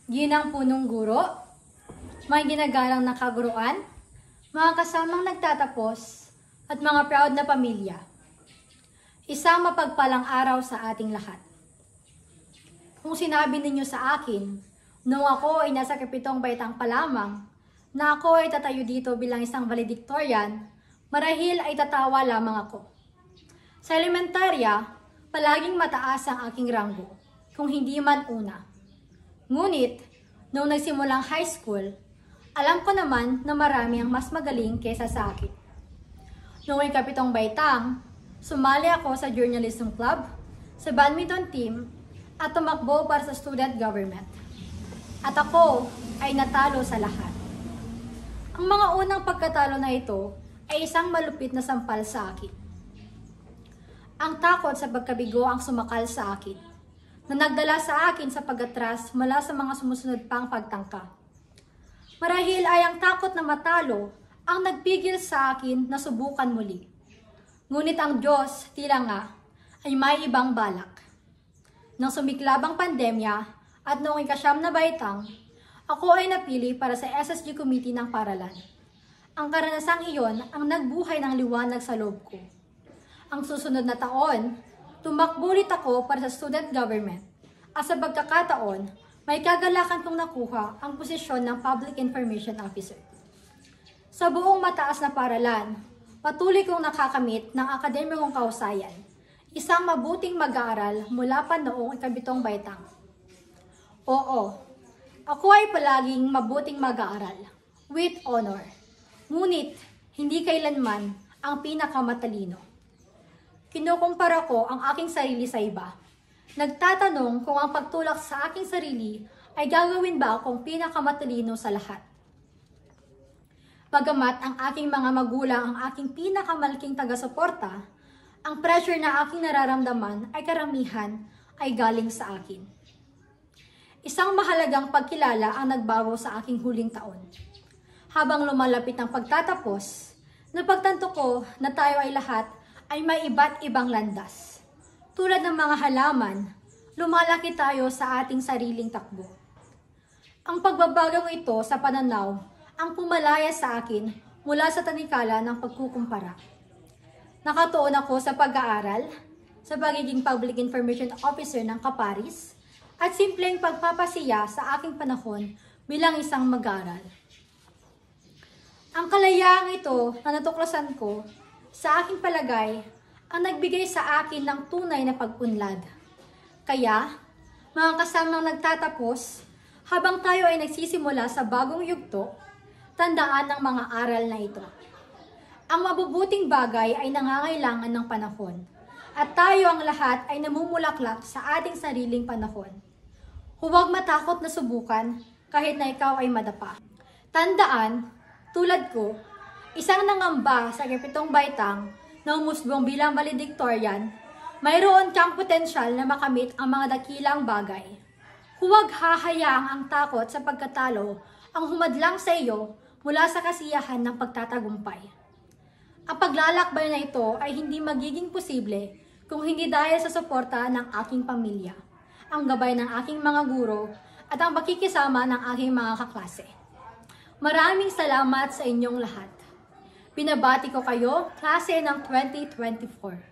ginang punong guro, mga ginagalang nakaguruan, mga kasamang nagtatapos, at mga proud na pamilya. Isang mapagpalang araw sa ating lahat. Kung sinabi ninyo sa akin, nung ako ay nasa 7 baitang pa lamang, na ako ay tatayo dito bilang isang valedictorian, marahil ay tatawa lamang ako. Sa elementarya, palaging mataas ang aking ranggo, kung hindi man una. Ngunit, nung nagsimulang high school, alam ko naman na marami ang mas magaling kesa sa akin. Noong 7 baitang, sumali ako sa journalism club, sa badminton team, at tumakbo para sa student government. At ako ay natalo sa lahat. Ang mga unang pagkatalo na ito ay isang malupit na sampal sa akin. Ang takot sa pagkabigo ang sumakal sa akin, na nagdala sa akin sa pag-atras mula sa mga sumusunod pang pagtangka. Marahil ay ang takot na matalo ang nagpigil sa akin na subukan muli. Ngunit ang Diyos, tila nga, ay may ibang balak. Nang sumiklab ang pandemya at noong 9 na baitang, ako ay napili para sa SSG Committee ng Paralan. Ang karanasang iyon ang nagbuhay ng liwanag sa loob ko. Ang susunod na taon, tumakbo ulit ako para sa student government at sa pagkakataon, may kagalakan kong nakuha ang posisyon ng Public Information Officer. Sa buong mataas na paralan, patuloy kong nakakamit ng akademikong kahusayan, isang mabuting mag-aaral mula pa noong 7 baitang. Oo, ako ay palaging mabuting mag-aaral, with honor. Ngunit, hindi kailanman ang pinakamatalino. Kinukumpara ko ang aking sarili sa iba. Nagtatanong kung ang pagtulak sa aking sarili ay gagawin ba akong pinakamatalino sa lahat. Bagamat ang aking mga magulang ang aking pinakamalaking taga-suporta, ang pressure na aking nararamdaman ay karamihan ay galing sa akin. Isang mahalagang pagkilala ang nagbago sa aking huling taon. Habang lumalapit ang pagtatapos, napagtanto ko na tayo ay lahat ay may iba't ibang landas. Tulad ng mga halaman, lumalaki tayo sa ating sariling takbo. Ang pagbabagong ito sa pananaw ang pumalaya sa akin mula sa tanikala ng pagkukumpara. Nakatuon ako sa pag-aaral, sa pagiging Public Information Officer ng Caparis, at simpleng pagpapasiya sa aking panahon bilang isang mag-aaral. Ang kalayaang ito na natuklasan ko, sa aking palagay, ang nagbigay sa akin ng tunay na pag-unlad. Kaya, mga kasamang nagtatapos, habang tayo ay nagsisimula sa bagong yugto, tandaan ang mga aral na ito. Ang mabubuting bagay ay nangangailangan ng panahon, at tayo ang lahat ay namumulaklak sa ating sariling panahon. Huwag matakot na subukan kahit na ikaw ay madapa. Tandaan, tulad ko, isang nangamba sa 7 baitang na umusbong bilang valedictorian, mayroon kang potensyal na makamit ang mga dakilang bagay. Huwag hahayaang ang takot sa pagkatalo ang humadlang sa iyo mula sa kasiyahan ng pagtatagumpay. Ang paglalakbay na ito ay hindi magiging posible kung hindi dahil sa suporta ng aking pamilya, ang gabay ng aking mga guro, at ang pakikisama ng aking mga kaklase. Maraming salamat sa inyong lahat. Binabati ko kayo, klase ng 2024.